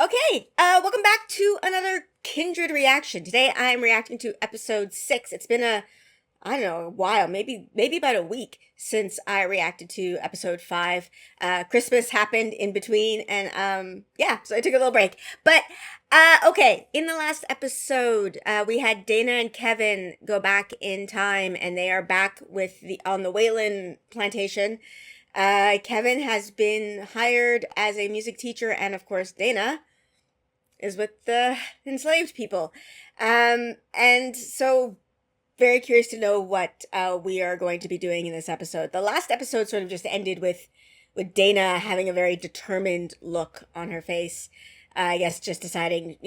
Okay, welcome back to another Kindred reaction. Today I'm reacting to episode 6. It's been I don't know, a while, maybe about a week since I reacted to episode 5. Christmas happened in between and yeah, so I took a little break. But okay, in the last episode, we had Dana and Kevin go back in time and they are back on the Wayland plantation. Kevin has been hired as a music teacher, and of course Dana is with the enslaved people. And so very curious to know what we are going to be doing in this episode. The last episode sort of just ended with Dana having a very determined look on her face. I guess just deciding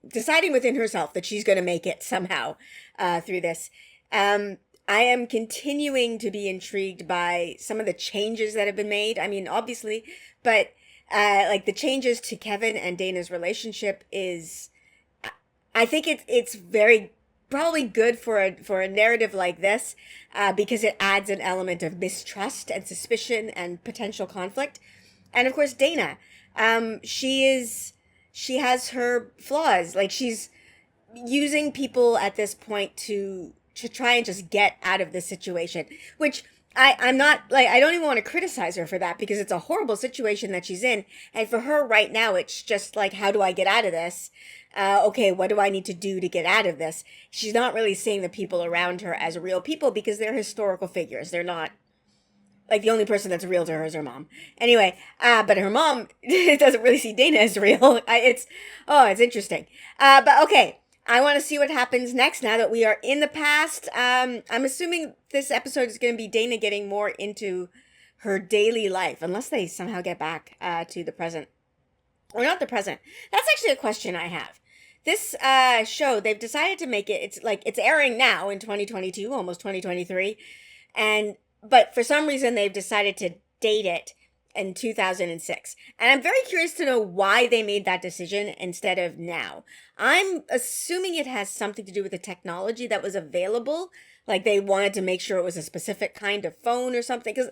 within herself that she's going to make it somehow through this. I am continuing to be intrigued by some of the changes that have been made. I mean, obviously, but like the changes to Kevin and Dana's relationship is, I think it's very probably good for a narrative like this because it adds an element of mistrust and suspicion and potential conflict. And of course, Dana, she has her flaws. Like, she's using people at this point to try and just get out of this situation, which I'm not, like, I don't even want to criticize her for that because it's a horrible situation that she's in. And for her right now, it's just like, how do I get out of this? Okay, what do I need to do to get out of this? She's not really seeing the people around her as real people because they're historical figures. They're not, like, the only person that's real to her is her mom. Anyway, but her mom doesn't really see Dana as real. It's interesting. But okay. I want to see what happens next now that we are in the past. I'm assuming this episode is going to be Dana getting more into her daily life, unless they somehow get back to the present. Or not the present. That's actually a question I have. This show, they've decided to make it, it's airing now in 2022, almost 2023. But for some reason, they've decided to date it in 2006. And I'm very curious to know why they made that decision instead of now. I'm assuming it has something to do with the technology that was available. Like, they wanted to make sure it was a specific kind of phone or something. Because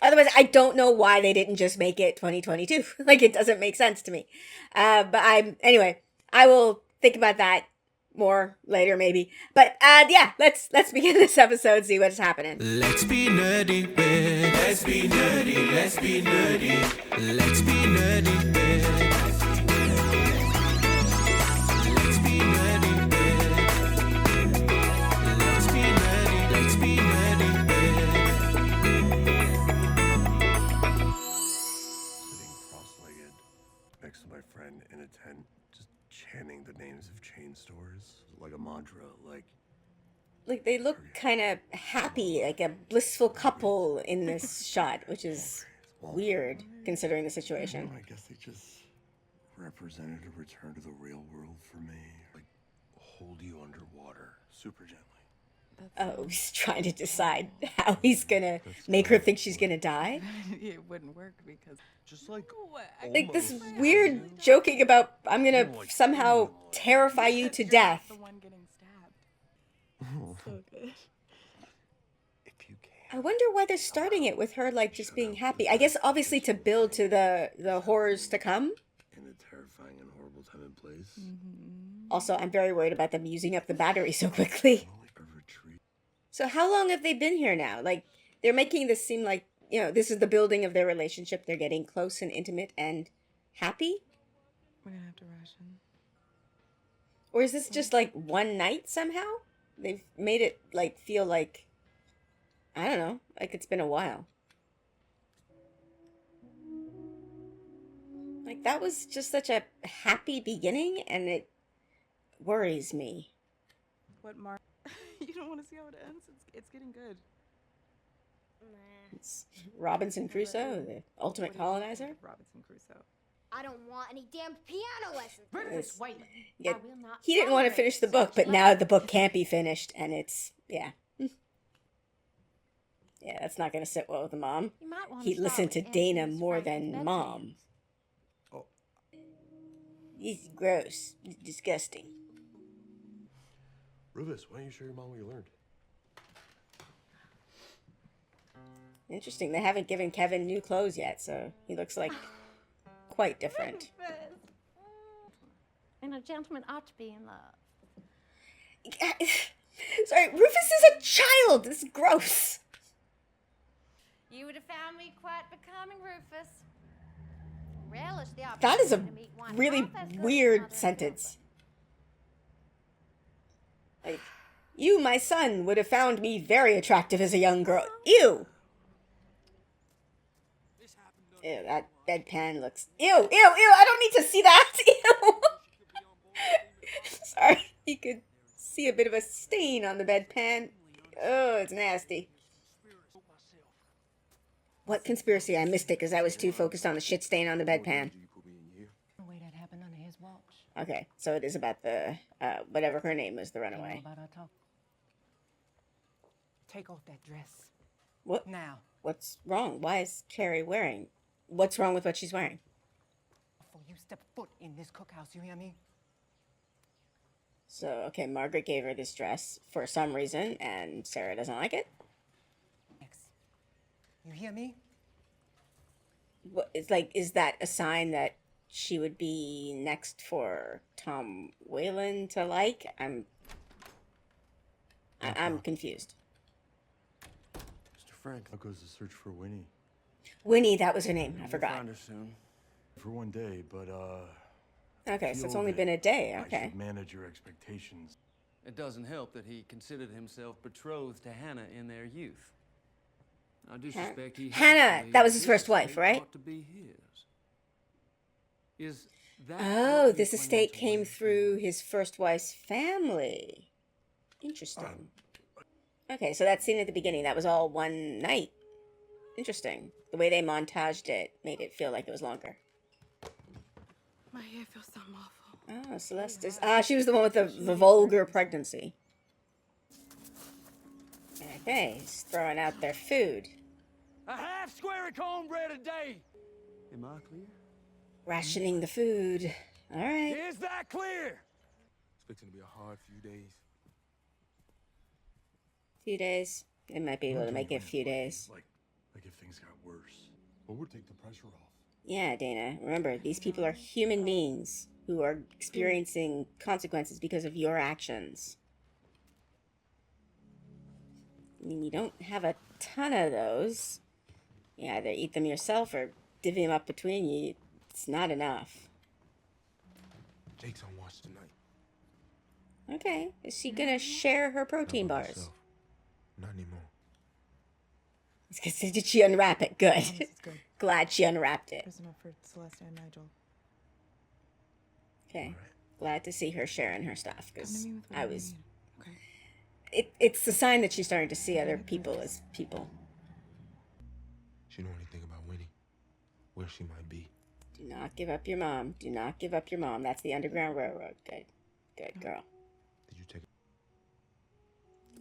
otherwise, I don't know why they didn't just make it 2022. Like, it doesn't make sense to me. Anyway, I will think about that more later maybe. But yeah, let's begin this episode, see what's happening. Let's be nerdy, babe. Let's be nerdy, let's be nerdy. Let's be nerdy, babe. Let's be nerdy, babe. Let's be nerdy, let's be nerdy, babe. Sitting cross-legged next to my friend in a tent, just chanting the names of chain stores like a mantra, like they look kind of happy, like a blissful couple in this shot, which is weird considering the situation. I guess they just represented a return to the real world for me. Like, hold you underwater super gently. Oh, he's trying to decide how he's gonna make her think she's gonna die. It wouldn't work because Just like This weird joking about, I'm gonna somehow terrify you to death. the one getting stabbed. So good. if you can. I wonder why they're starting it with her, like, just being happy. I guess obviously to build to the horrors to come. In a terrifying and horrible time and place. Also, I'm very worried about them using up the battery so quickly. A retreat. So how long have they been here now? Like, they're making this seem like, this is the building of their relationship. They're getting close and intimate and happy? We're gonna have to ration. Or is this just, like, one night somehow? They've made it, like, feel like, I don't know, like it's been a while. Like, that was just such a happy beginning, and it worries me. What, Mark? You don't want to see how it ends? It's getting good. It's Robinson Crusoe, the ultimate colonizer. Robinson Crusoe. I don't want any damn piano lessons. It's- Wayland. yeah, I will not He didn't want to tolerate finish the book, such but now the book can't be finished, and it's, yeah. Yeah, that's not going to sit well with the mom. You might want He start listened to with Dana Anthony's more Franklin's than bedtime. mom. Oh. He's gross. He's disgusting. Rufus, why don't you show your mom what you learned? Interesting. They haven't given Kevin new clothes yet, so he looks like quite different. And a gentleman ought to be in love. Sorry, Rufus is a child. This is gross. You would have found me quite becoming, Rufus. Relish the That is a opportunity to meet one really half as good as weird another sentence. Like, you, my son, would have found me very attractive as a young girl. Ew. Ew, that bedpan looks... Ew, ew, ew, I don't need to see that. Ew. Sorry, you could see a bit of a stain on the bedpan. Oh, it's nasty. What conspiracy? I missed it because I was too focused on the shit stain on the bedpan. Okay, so it is about the, whatever her name was, the runaway. Take off that dress. What? Now. What's wrong? Why is Carrie wearing? What's wrong with what she's wearing? Before you step foot in this cookhouse, you hear me? So, okay, Margaret gave her this dress for some reason, and Sarah doesn't like it. Next. You hear me? What, it's like, is that a sign that she would be next for Tom Whalen to like? I'm confused. Mr. Frank, how goes the search for Winnie? Winnie, that was her name. I forgot. Find her soon. For one day, but Okay, so it's feel only that been a day. I Okay. should manage your expectations. It doesn't help that he considered himself betrothed to Hannah in their youth. I do suspect he Hannah, that was his first wife, right? ought to be his. Is that Oh, what this you're estate planning to came wait through for? his first wife's family. Interesting. Okay, so that scene at the beginning, that was all one night. Interesting. The way they montaged it made it feel like it was longer. My hair feels so awful. Oh, Celeste is... she was the one with the vulgar pregnancy. Okay, he's throwing out their food. A half square of cornbread a day. Am I clear? Rationing the food. All right. Is that clear? It's fixing to be a hard few days. Few days. They might be able to make it a few days. Like if things got worse. What would take the pressure off? Yeah, Dana. Remember, these people are human beings who are experiencing consequences because of your actions. I mean, you don't have a ton of those. You either eat them yourself or divvy them up between you. It's not enough. Jake's on watch tonight. Okay. Is she gonna share her protein How about bars? yourself? Not anymore. Did she unwrap it? Good. Promise it's good. Glad she unwrapped it. Prisoner for Celeste and Nigel. Okay. Glad to see her sharing her stuff Come to because me with I whatever you was. need. Okay. It's the sign that she's starting to see other people as people. She know anything about Winnie? Where she might be? Do not give up your mom. Do not give up your mom. That's the Underground Railroad. Good. Good girl. Did you take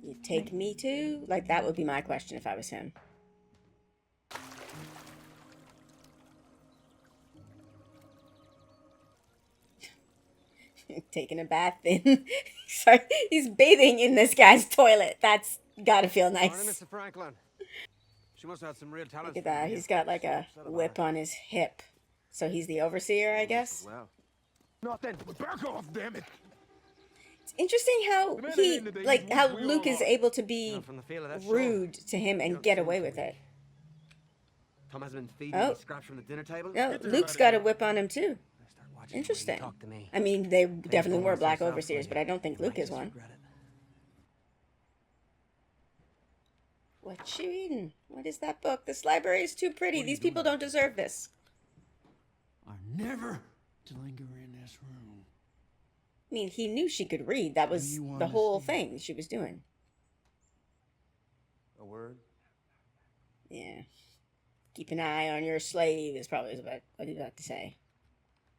You take me too? Like, that would be my question if I was him. Taking a bath in. Sorry, he's bathing in this guy's toilet. That's gotta feel Morning, nice. Mr. Franklin. She must have had some real talent. Look at that. He's got like a whip on his hip. So he's the overseer, I guess. Well, Not then. Back off, damn it! It's interesting how he, like, how Luke is able to be from the feel of that, sure. rude to him and get away with it. Tom has been feeding Oh. me scraps from the dinner table. No, Luke's got a whip on him too. Start watching Interesting. you talk to me. I mean, they definitely were Almost black yourself, overseers, but but I don't think you Luke might is just one. regret it. What you reading? What is that book? This library is too pretty. These people don't deserve this. Are never to linger in this room. I mean, he knew she could read. That was you the wanna whole see? thing she was doing. A word? Yeah. Keep an eye on your slave is probably what he's about to say.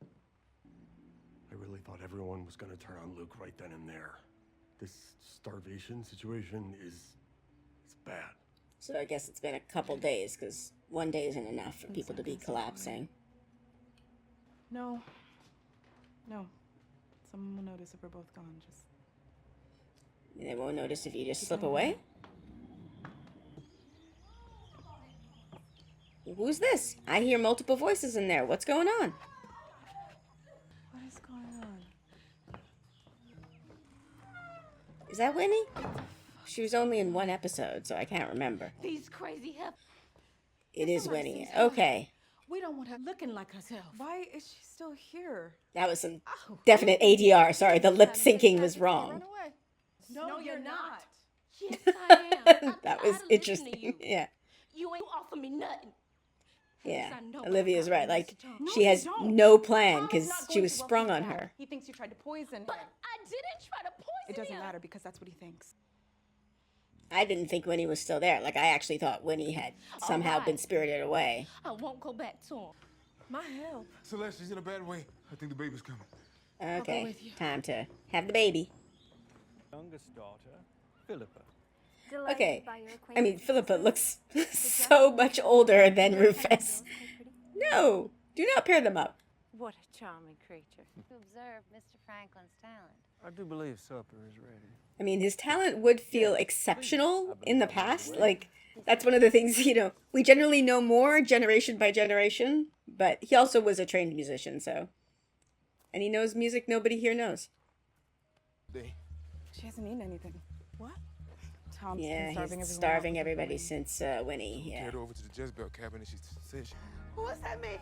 I really thought everyone was gonna turn on Luke right then and there. This starvation situation is bad. So I guess it's been a couple days, because one day isn't enough for people to be collapsing. No. No. Someone will notice if we're both gone. Just They won't notice if you just slip away. Who's this? I hear multiple voices in there. What's going on? Is that Winnie? She was only in one episode, so I can't remember. These crazy hip. It is Somebody Winnie. seems high. Okay. We don't want her looking like herself. Why is she still here? That was some definite ADR. Sorry, the lip syncing was Run wrong. away. No, you're not. Yes, I am. That was interesting. Yeah. You ain't offer me nothing. Yeah. I know Olivia's about right. Mr. Like, Tom. she has no plan Tom's because not she going was to welcome sprung you on back. her. He thinks you tried to poison him. But I didn't try to poison It doesn't him. matter because that's what he thinks. I didn't think Winnie was still there. Like, I actually thought Winnie had somehow Alright. been spirited away. I won't go back to him. My help. Celeste, she's in a bad way. I think the baby's coming. Okay, with you. time to have the baby. Youngest daughter, Philippa. Delighted Okay. by your I mean, acquaintance, Philippa sister. looks so much older than Rufus. No, do not pair them up. What a charming creature. To observe Mr. Franklin's talent. I do believe supper is ready. I mean, his talent would feel exceptional in the past. Like, that's one of the things, we generally know more generation by generation, but he also was a trained musician, so. And he knows music nobody here knows. She hasn't eaten anything. What? Tom's Yeah, been he's starving starving everyone everybody else. since Winnie, yeah. Carried her over to the Jezebel cabin and she said she... What's that mean?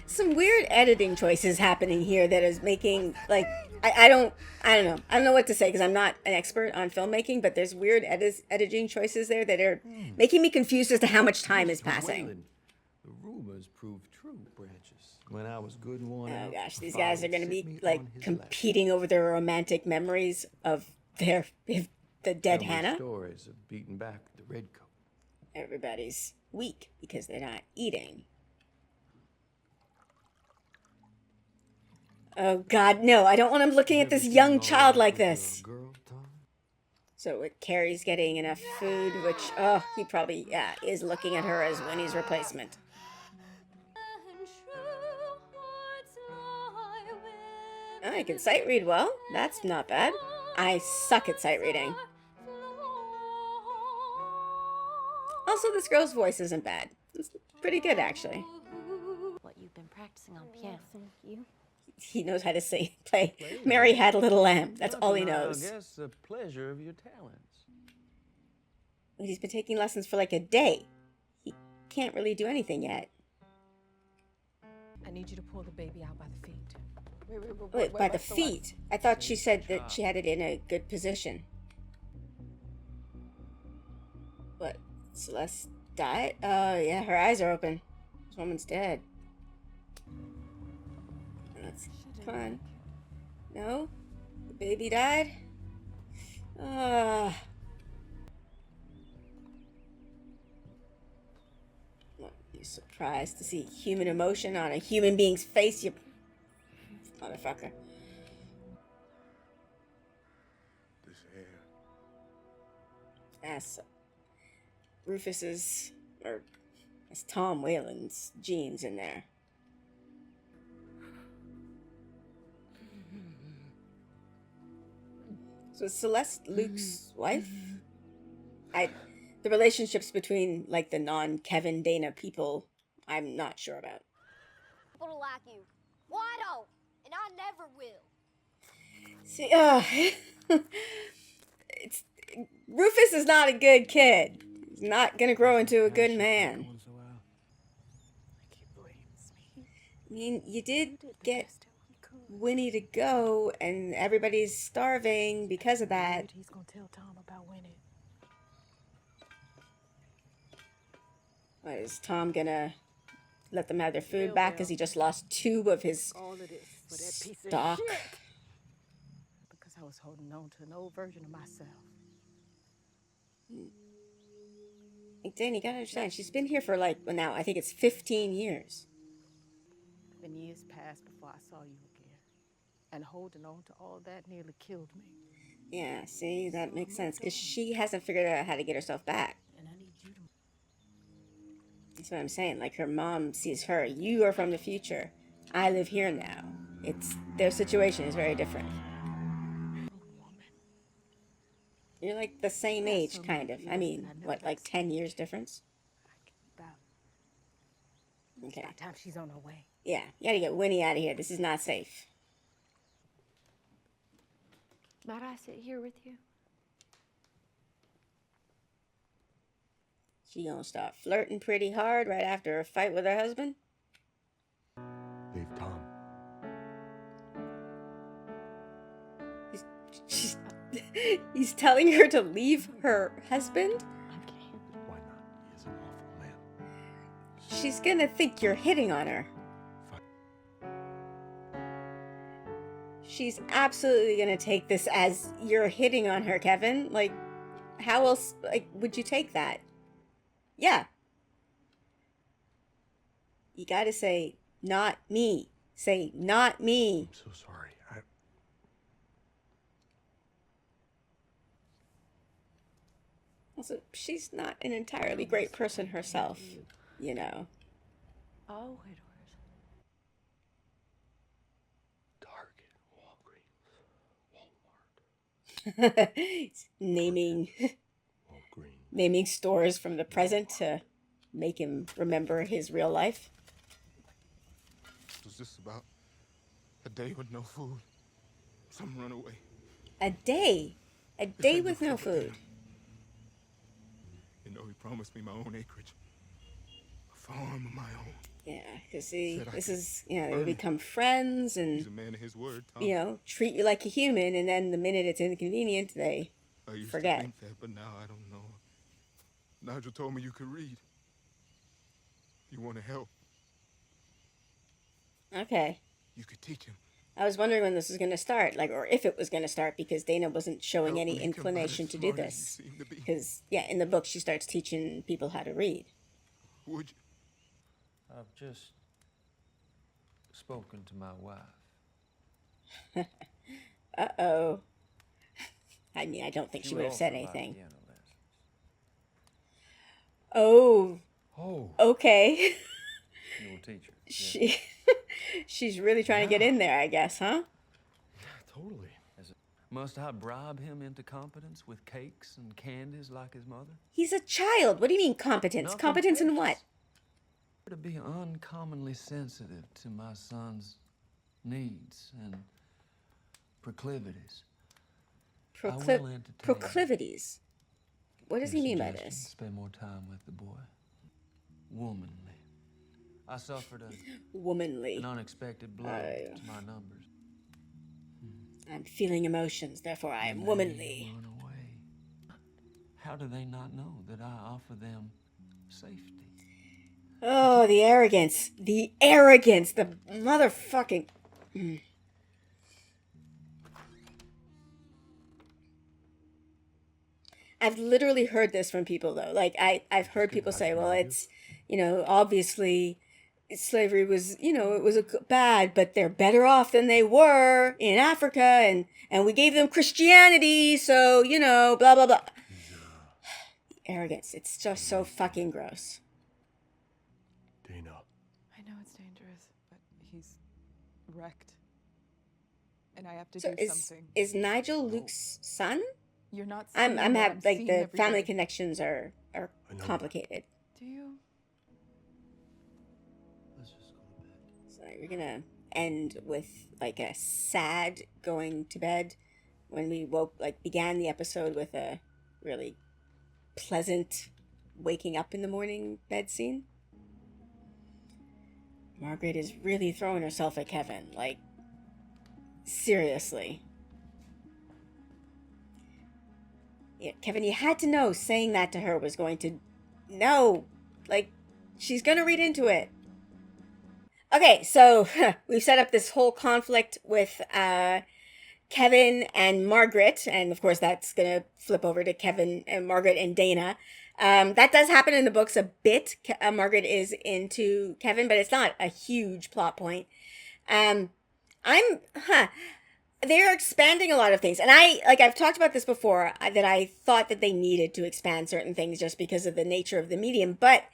Some weird editing choices happening here that is making, like, I don't know. I don't know what to say because I'm not an expert on filmmaking, but there's weird editing choices there that are making me confused as to how much time is passing. Wayland, the rumors proved true, Branches. When I was good and worn Oh out, gosh, these my father guys are would going to sit be me like on his lap. competing over their romantic memories of the dead Tell me Hannah. stories of beating back the redcoat. Everybody's weak because they're not eating. Oh God, no! I don't want him looking at this young child like this. Girl, Tom? So with Carrie's getting enough food, which he probably is looking at her as Winnie's replacement. Oh, I can sight read well. That's not bad. I suck at sight reading. Also, this girl's voice isn't bad. It's pretty good, actually. What you've been practicing on piano. Thank you. He knows how to play Mary Had a Little Lamb. That's all he knows. I guess the pleasure of your talents. He's been taking lessons for like a day. He can't really do anything yet. I need you to pull the baby out by the feet. Wait, by the feet? I thought she said that she had it in a good position. What? Celeste died? Oh, yeah, her eyes are open. This woman's dead. Come on. No? The baby died? You're surprised to see human emotion on a human being's face, you motherfucker. This hair. That's Rufus's, or it's Tom Whalen's genes in there. So is Celeste Luke's wife? The relationships between like the non-Kevin Dana people, I'm not sure about. People like you. Well, I don't, and I never will. See, it's Rufus is not a good kid. He's not gonna grow into a good man. I mean, you did get Winnie to go, and everybody's starving because of that. He's gonna tell Tom about Winnie. What, is Tom gonna let them have their food back because he just lost 2 of his All of this for that piece stock? of shit. Because I was holding on to an old version of myself. Like, Dan, you gotta understand, she's been here for like, well, now I think it's 15 years. And years passed before I saw you again. And holding on to all that nearly killed me. Yeah, see, that makes sense because she hasn't figured out how to get herself back. And I need you to... That's what I'm saying. Like, her mom sees her. You are from the future. I live here now. Their situation is very different. You're like the same age, kind of. I mean, what, like 10 years difference? Okay. By the time she's on her way. Yeah, you gotta get Winnie out of here. This is not safe. Might I sit here with you? She gonna start flirting pretty hard right after a fight with her husband? Leave Tom. He's telling her to leave her husband? Why not? He is an awful man. She's gonna think you're hitting on her. She's absolutely gonna take this as you're hitting on her, Kevin. Like, how else, like, would you take that? Yeah. You gotta say, not me. Say, not me. I'm so sorry. Also, she's not an entirely great person herself, you know. Oh, it He's naming stores from the present to make him remember his real life. Was this about a day with no food? Some runaway. A day with no food. You know, he promised me my own acreage, a farm of my own. Yeah, because see, Said I this could is, you know, they earn it. become friends He's a and, man of his word, Tom. you know, treat you like a human, and then the minute it's inconvenient, they I used forget. to think that, but now I don't know. Nigel told me you could read. You want to help. Okay. You could teach him. I was wondering when this was going to start, like, or if it was going to start, because Dana wasn't showing Help any make him about inclination as to do smart as this. you seem to be. Because, yeah, in the book, she starts teaching people how to read. Would you? I've just spoken to my wife. Uh-oh. I mean, I don't think she would have said anything. Oh. Oh. Okay. Your teacher. She's really trying to get in there, I guess, huh? Totally. Must I bribe him into competence with cakes and candies like his mother? He's a child. What do you mean competence? Nothing Competence in precious. what? To be uncommonly sensitive to my son's needs and proclivities. I will entertain Proclivities. What does he your mean by suggestion. this? Spend more time with the boy. Womanly. I suffered Womanly. an unexpected blow to my numbers. I'm feeling emotions, therefore I am And womanly. they run away. How do they not know that I offer them safety? Oh, the arrogance. The arrogance. The motherfucking... I've literally heard this from people, though. Like, I've heard people say, well, it's, you know, obviously slavery was, you know, it was bad, but they're better off than they were in Africa, and we gave them Christianity, so, you know, blah, blah, blah. Arrogance. It's just so fucking gross. Dana. I know it's dangerous, but he's wrecked. And I have to So do something. is Nigel Luke's son? You're not I'm seeing what like seeing the every family day. connections are complicated. Do you? Let's just go to bed. So we're gonna end with like a sad going to bed when we began the episode with a really pleasant waking up in the morning bed scene. Margaret is really throwing herself at Kevin, like, seriously. Yeah, Kevin, you had to know saying that to her was going to... No! Like, she's gonna read into it. Okay, so we've set up this whole conflict with Kevin and Margaret, and of course that's gonna flip over to Kevin and Margaret and Dana. That does happen in the books a bit. Margaret is into Kevin, but it's not a huge plot point. They're expanding a lot of things. And I've talked about this before, that I thought that they needed to expand certain things just because of the nature of the medium. But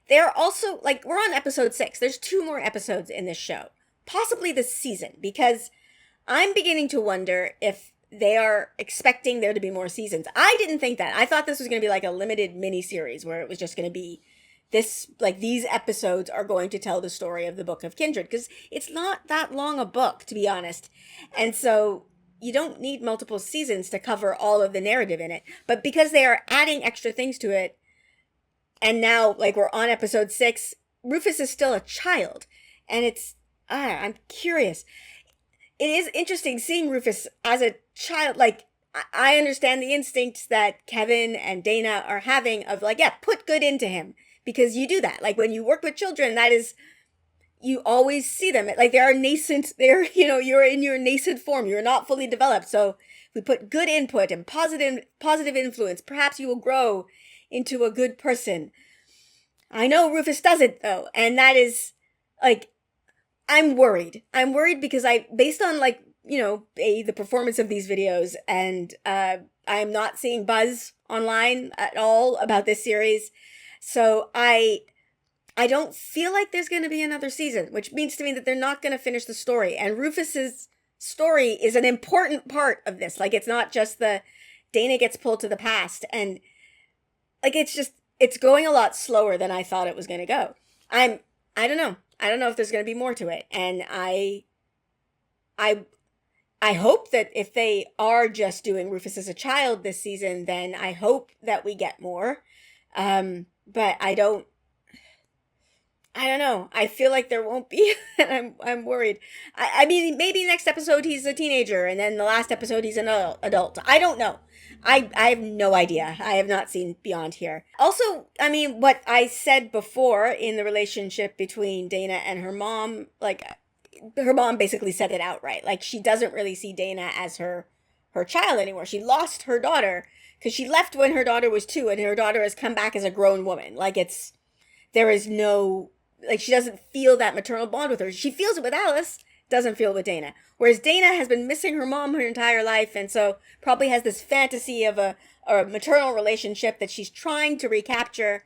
they're also, like, we're on episode 6. There's 2 more episodes in this show. Possibly this season. Because I'm beginning to wonder if they are expecting there to be more seasons. I didn't think that. I thought this was going to be like a limited mini-series where it was just going to be this, like, these episodes are going to tell the story of the Book of Kindred, because it's not that long a book, to be honest. And so you don't need multiple seasons to cover all of the narrative in it. But because they are adding extra things to it, and now, like, we're on episode 6, Rufus is still a child. And it's, I'm curious. It is interesting seeing Rufus as a child. Like, I understand the instincts that Kevin and Dana are having of, like, yeah, put good into him. Because you do that. Like, when you work with children, that is, you always see them. Like, they are nascent. They're, you're in your nascent form. You're not fully developed. So if we put good input and positive influence, perhaps you will grow into a good person. I know Rufus doesn't, though. And that is, like, I'm worried. I'm worried because based on, like, the performance of these videos, and I'm not seeing buzz online at all about this series. So I don't feel like there's going to be another season, which means to me that they're not going to finish the story. And Rufus's story is an important part of this. Like, it's not just the Dana gets pulled to the past. And, like, it's going a lot slower than I thought it was going to go. I don't know. I don't know if there's going to be more to it. And I hope that if they are just doing Rufus as a child this season, then I hope that we get more. But I don't know. I feel like there won't be, and I'm worried. I mean, maybe next episode he's a teenager, and then the last episode he's an adult. I don't know. I have no idea. I have not seen beyond here. Also, I mean, what I said before in the relationship between Dana and her mom, like, her mom basically said it outright. Like, she doesn't really see Dana as her child anymore. She lost her daughter because she left when her daughter was 2, and her daughter has come back as a grown woman. Like, there is no, like, she doesn't feel that maternal bond with her. She feels it with Alice, doesn't feel it with Dana. Whereas Dana has been missing her mom her entire life, and so probably has this fantasy of a maternal relationship that she's trying to recapture,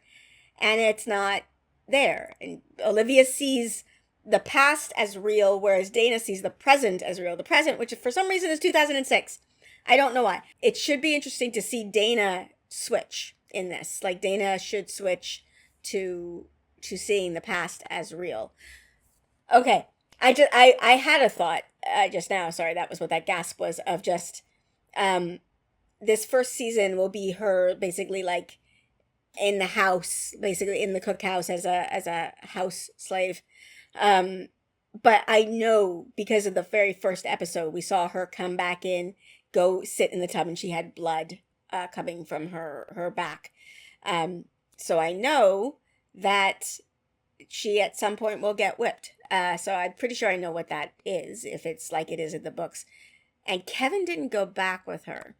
and it's not there. And Olivia sees the past as real, whereas Dana sees the present as real. The present, which for some reason is 2006. I don't know why. It should be interesting to see Dana switch in this. Like, Dana should switch to seeing the past as real. Okay. I had a thought just now. Sorry, that was what that gasp was, of just this first season will be her basically, like, in the house, basically in the cookhouse as a house slave. But I know because of the very first episode, we saw her come back in, go sit in the tub, and she had blood coming from her back. So I know that she at some point will get whipped. So I'm pretty sure I know what that is, if it's like it is in the books. And Kevin didn't go back with her,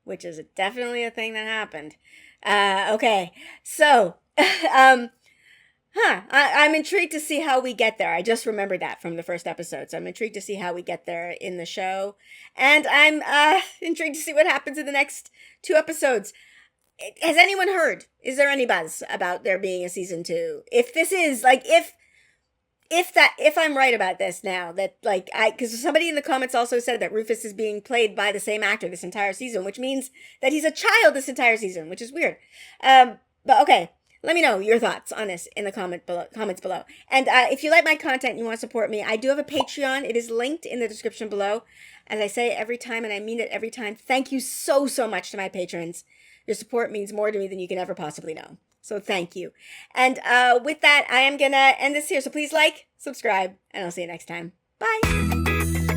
which is definitely a thing that happened. Okay, so I'm intrigued to see how we get there. I just remembered that from the first episode. So I'm intrigued to see how we get there in the show. And I'm intrigued to see what happens in the next 2 episodes. Has anyone heard? Is there any buzz about there being a season 2? If this is, like, if I'm right about this now, that, like, because somebody in the comments also said that Rufus is being played by the same actor this entire season, which means that he's a child this entire season, which is weird. But okay. Let me know your thoughts on this in the comments below. And if you like my content and you want to support me, I do have a Patreon. It is linked in the description below. As I say every time, and I mean it every time, thank you so much to my patrons. Your support means more to me than you can ever possibly know. So thank you. And with that, I am going to end this here. So please like, subscribe, and I'll see you next time. Bye.